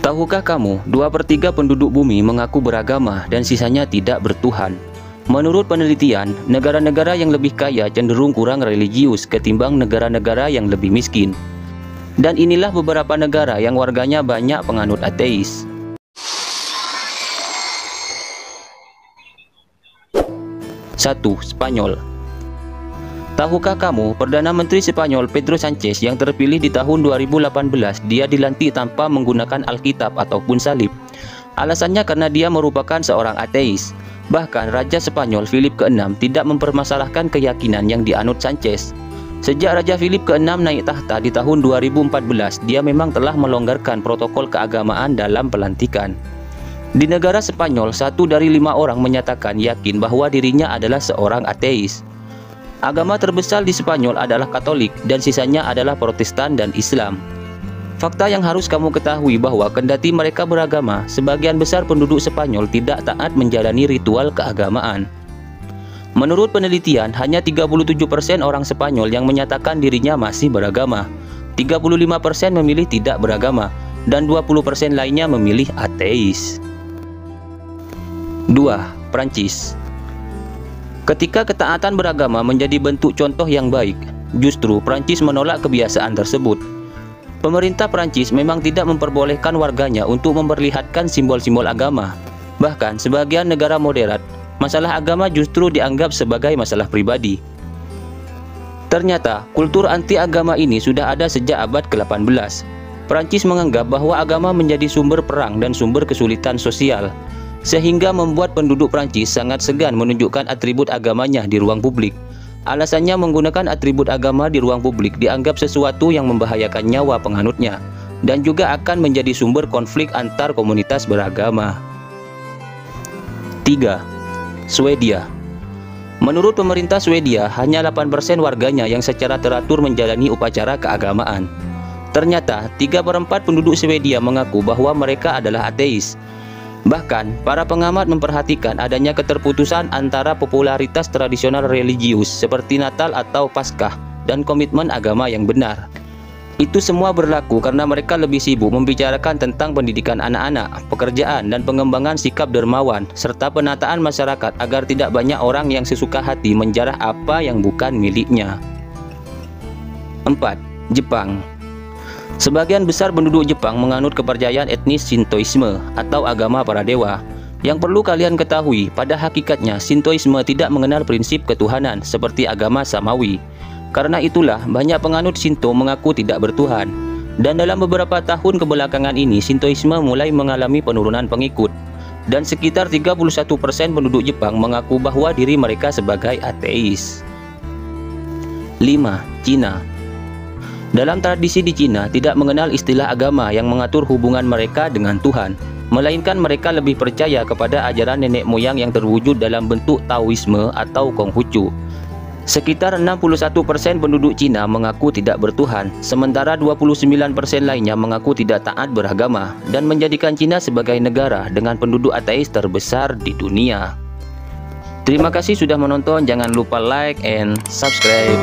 Tahukah kamu, 2/3 penduduk bumi mengaku beragama dan sisanya tidak bertuhan? Menurut penelitian, negara-negara yang lebih kaya cenderung kurang religius ketimbang negara-negara yang lebih miskin. Dan inilah beberapa negara yang warganya banyak penganut ateis. 1. Spanyol. Tahukah kamu, Perdana Menteri Spanyol Pedro Sanchez yang terpilih di tahun 2018, dia dilantik tanpa menggunakan Alkitab ataupun salib. Alasannya karena dia merupakan seorang ateis. Bahkan Raja Spanyol Philip ke-6 tidak mempermasalahkan keyakinan yang dianut Sanchez. Sejak Raja Philip ke-6 naik tahta di tahun 2014, dia memang telah melonggarkan protokol keagamaan dalam pelantikan. Di negara Spanyol, 1 dari 5 orang menyatakan yakin bahwa dirinya adalah seorang ateis. Agama terbesar di Spanyol adalah Katolik dan sisanya adalah Protestan dan Islam. Fakta yang harus kamu ketahui bahwa kendati mereka beragama, sebagian besar penduduk Spanyol tidak taat menjalani ritual keagamaan. Menurut penelitian, hanya 37% orang Spanyol yang menyatakan dirinya masih beragama, 35% memilih tidak beragama, dan 20% lainnya memilih ateis. 2. Prancis. Ketika ketaatan beragama menjadi bentuk contoh yang baik, justru Prancis menolak kebiasaan tersebut. Pemerintah Prancis memang tidak memperbolehkan warganya untuk memperlihatkan simbol-simbol agama. Bahkan sebagian negara moderat, masalah agama justru dianggap sebagai masalah pribadi. Ternyata, kultur anti-agama ini sudah ada sejak abad ke-18. Prancis menganggap bahwa agama menjadi sumber perang dan sumber kesulitan sosial, sehingga membuat penduduk Prancis sangat segan menunjukkan atribut agamanya di ruang publik. Alasannya menggunakan atribut agama di ruang publik dianggap sesuatu yang membahayakan nyawa penganutnya, dan juga akan menjadi sumber konflik antar komunitas beragama. 3. Swedia. Menurut pemerintah Swedia, hanya 8% warganya yang secara teratur menjalani upacara keagamaan. Ternyata, 3/4 penduduk Swedia mengaku bahwa mereka adalah ateis. Bahkan, para pengamat memperhatikan adanya keterputusan antara popularitas tradisional religius seperti Natal atau Paskah dan komitmen agama yang benar. Itu semua berlaku karena mereka lebih sibuk membicarakan tentang pendidikan anak-anak, pekerjaan, dan pengembangan sikap dermawan, serta penataan masyarakat agar tidak banyak orang yang sesuka hati menjarah apa yang bukan miliknya. 4. Jepang. Sebagian besar penduduk Jepang menganut kepercayaan etnis Shintoisme atau agama para dewa. Yang perlu kalian ketahui, pada hakikatnya Shintoisme tidak mengenal prinsip ketuhanan seperti agama Samawi. Karena itulah banyak penganut Shinto mengaku tidak bertuhan. Dan dalam beberapa tahun kebelakangan ini Shintoisme mulai mengalami penurunan pengikut. Dan sekitar 31% penduduk Jepang mengaku bahwa diri mereka sebagai ateis. 5. Cina. Dalam tradisi di Cina tidak mengenal istilah agama yang mengatur hubungan mereka dengan Tuhan, melainkan mereka lebih percaya kepada ajaran nenek moyang yang terwujud dalam bentuk Taoisme atau Konghucu. Sekitar 61% penduduk Cina mengaku tidak bertuhan, sementara 29% lainnya mengaku tidak taat beragama dan menjadikan Cina sebagai negara dengan penduduk ateis terbesar di dunia. Terima kasih sudah menonton, jangan lupa like and subscribe.